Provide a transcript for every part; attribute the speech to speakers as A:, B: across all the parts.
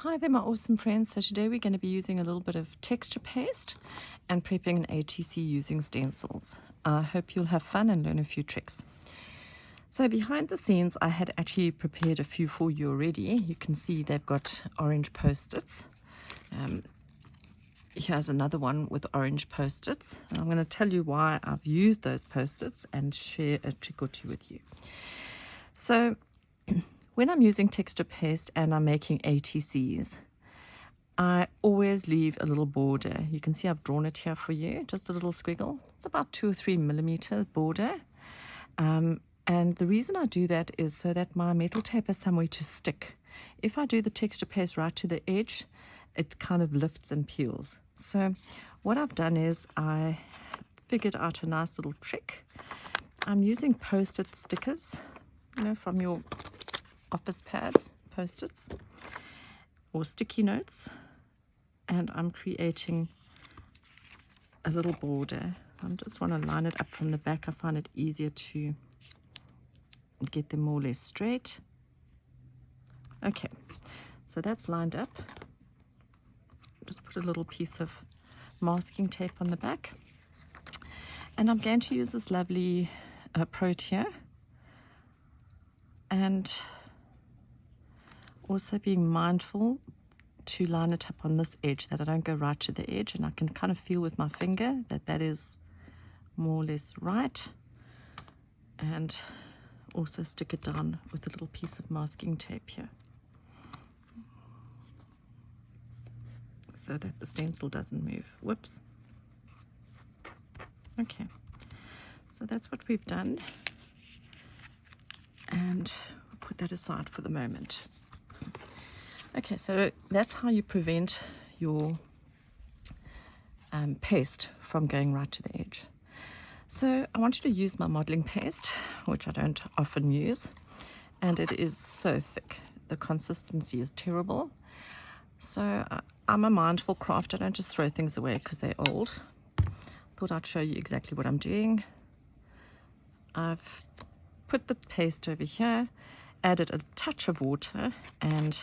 A: Hi there my awesome friends. So today we're going to be using a little bit of texture paste and prepping an ATC using stencils. I hope you'll have fun and learn a few tricks. So behind the scenes I had actually prepared a few for you already. You can see they've got orange post-its. Here's another one with orange post-its. I'm going to tell you why I've used those post-its and share a trick or two with you. So when I'm using texture paste and I'm making ATCs, I always leave a little border. You can see I've drawn it here for you, just a little squiggle. It's about 2 or 3 millimeter border. And the reason I do that is so that my metal tape has somewhere to stick. If I do the texture paste right to the edge, it kind of lifts and peels. So what I've done is I figured out a nice little trick. I'm using post-it stickers, from your office pads, post-its, or sticky notes, and I'm creating a little border. I just want to line it up from the back. I find it easier to get them more or less straight. Okay, so that's lined up. Just put a little piece of masking tape on the back, and I'm going to use this lovely Protea, and also being mindful to line it up on this edge, that I don't go right to the edge, and I can kind of feel with my finger that that is more or less right, and also stick it down with a little piece of masking tape here so that the stencil doesn't move. Whoops. Okay, so that's what we've done, and we'll put that aside for the moment. Okay, so that's how you prevent your paste from going right to the edge. So I want you to use my modeling paste, which I don't often use, and it is so thick. The consistency is terrible. So I'm a mindful crafter. I don't just throw things away because they're old. Thought I'd show you exactly what I'm doing. I've put the paste over here, added a touch of water, and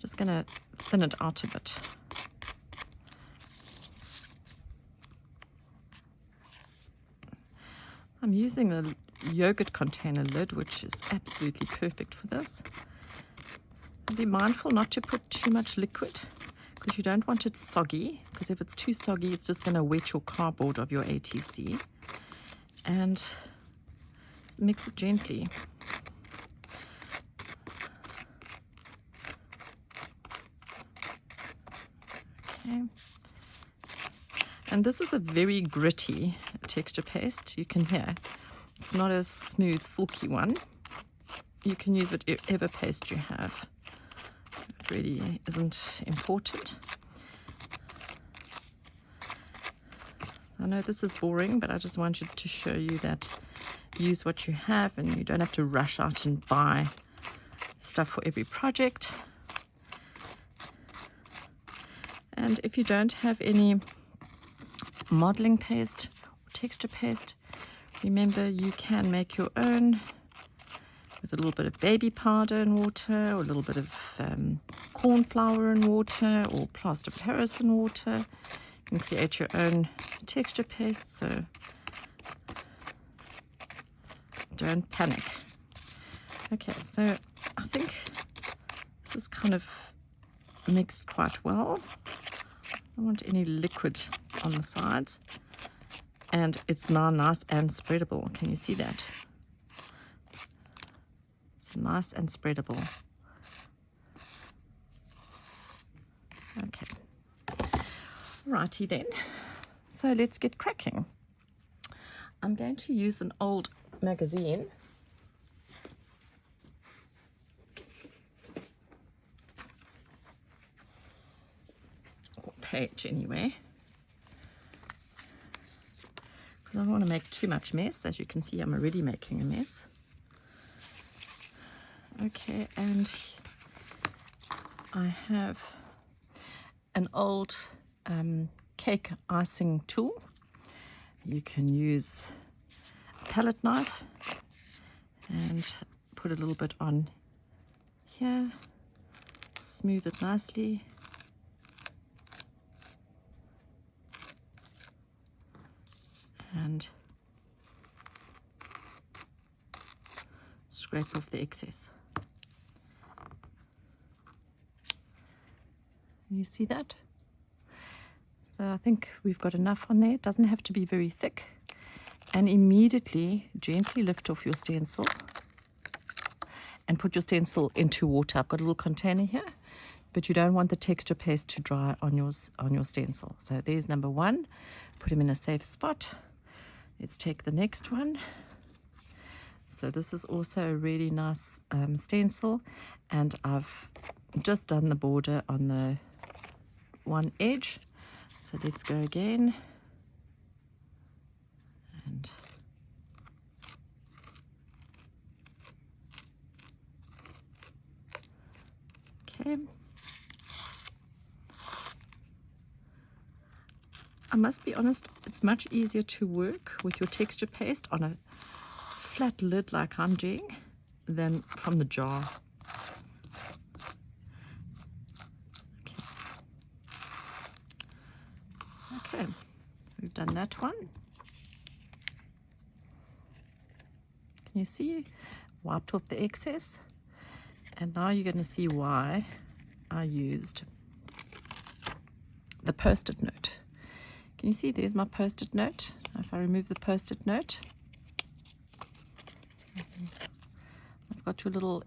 A: just going to thin it out a bit. I'm using a yogurt container lid, which is absolutely perfect for this. Be mindful not to put too much liquid, because you don't want it soggy, because if it's too soggy it's just going to wet your cardboard of your ATC. And mix it gently. Okay. And this is a very gritty texture paste. You can hear it's not a smooth, silky one. You can use whatever paste you have. It really isn't important. I know this is boring, but I just wanted to show you that use what you have, and you don't have to rush out and buy stuff for every project. And if you don't have any modeling paste or texture paste, remember you can make your own with a little bit of baby powder and water, or a little bit of corn flour and water, or plaster of Paris and water. You can create your own texture paste, so don't panic. Okay, so I think this is kind of mixed quite well. I don't want any liquid on the sides, and it's now nice and spreadable. Can you see that? It's nice and spreadable. Okay, righty then. So let's get cracking. I'm going to use an old magazine. Or page anyway. I don't want to make too much mess. As you can see, I'm already making a mess. Okay, and I have an old cake icing tool. You can use a palette knife and put a little bit on here, smooth it nicely. And scrape off the excess. You see that? So I think we've got enough on there. It doesn't have to be very thick. And immediately gently lift off your stencil and put your stencil into water. I've got a little container here, but you don't want the texture paste to dry on your stencil. So there's number one. Put them in a safe spot. Let's take the next one. So this is also a really nice stencil, and I've just done the border on the one edge. So let's go again. And okay. I must be honest, it's much easier to work with your texture paste on a flat lid like I'm doing than from the jar. Okay, we've done that one. Can you see? Wiped off the excess. And now you're going to see why I used the post-it note. Can you see there's my post-it note? If I remove the post-it note, I've got your little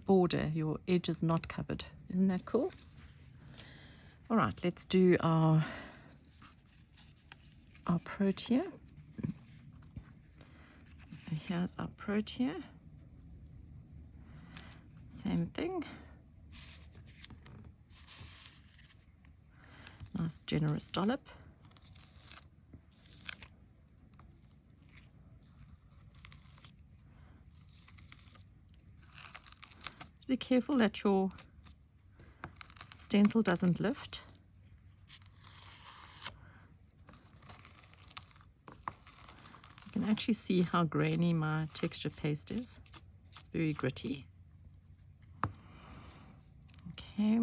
A: border, your edge is not covered. Isn't that cool? All right, let's do our protea. So here's our protea. Same thing. Nice generous dollop. Be careful that your stencil doesn't lift. You can actually see how grainy my texture paste is. It's very gritty. Okay.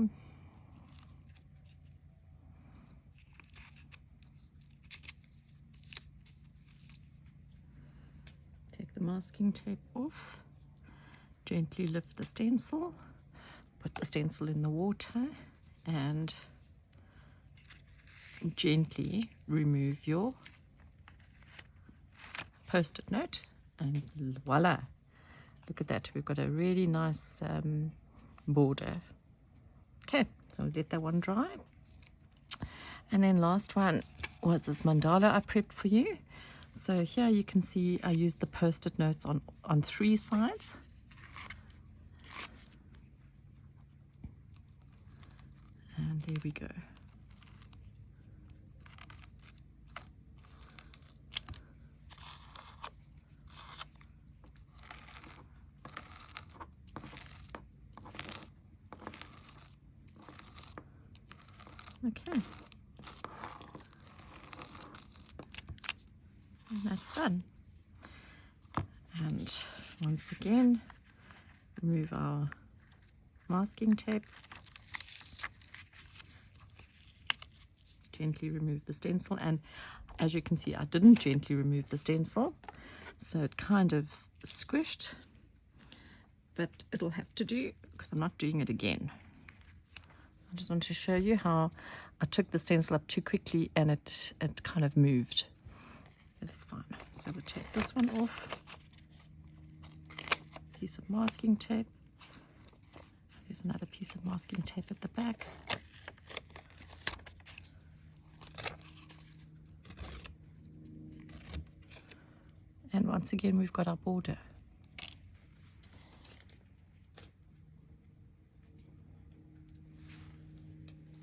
A: Take the masking tape off. Gently lift the stencil, put the stencil in the water, and gently remove your post-it note, and voila, look at that, we've got a really nice border. Okay, so let that one dry. And then last one was this mandala I prepped for you. So here you can see I used the post-it notes on three sides. And there we go. Okay. And that's done. And once again, remove our masking tape. Gently remove the stencil, and as you can see I didn't gently remove the stencil, so it kind of squished, but it'll have to do because I'm not doing it again. I just want to show you how I took the stencil up too quickly and it kind of moved. It's fine. So we'll take this one off. Piece of masking tape. There's another piece of masking tape at the back. And once again, we've got our border.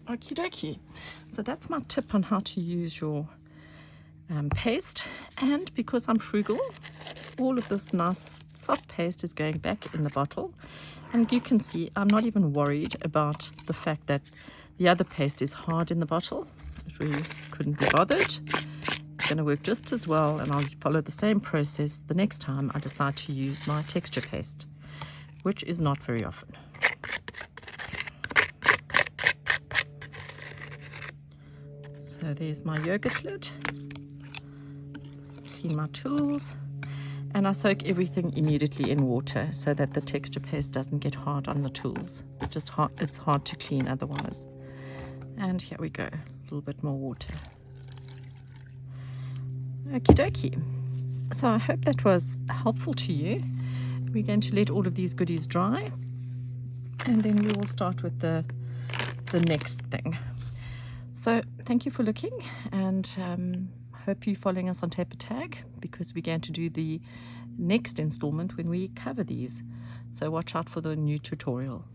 A: Okie dokie. So that's my tip on how to use your paste. And because I'm frugal, all of this nice soft paste is going back in the bottle. And you can see I'm not even worried about the fact that the other paste is hard in the bottle. It really couldn't be bothered. Going to work just as well, and I'll follow the same process the next time I decide to use my texture paste, which is not very often. So there's my yogurt lid. Clean my tools. And I soak everything immediately in water so that the texture paste doesn't get hard on the tools. It's hard to clean otherwise. And here we go, a little bit more water. Okie dokie. So I hope that was helpful to you. We're going to let all of these goodies dry, and then we will start with the next thing. So thank you for looking, and hope you're following us on Taper Tag, because we're going to do the next installment when we cover these. So watch out for the new tutorial.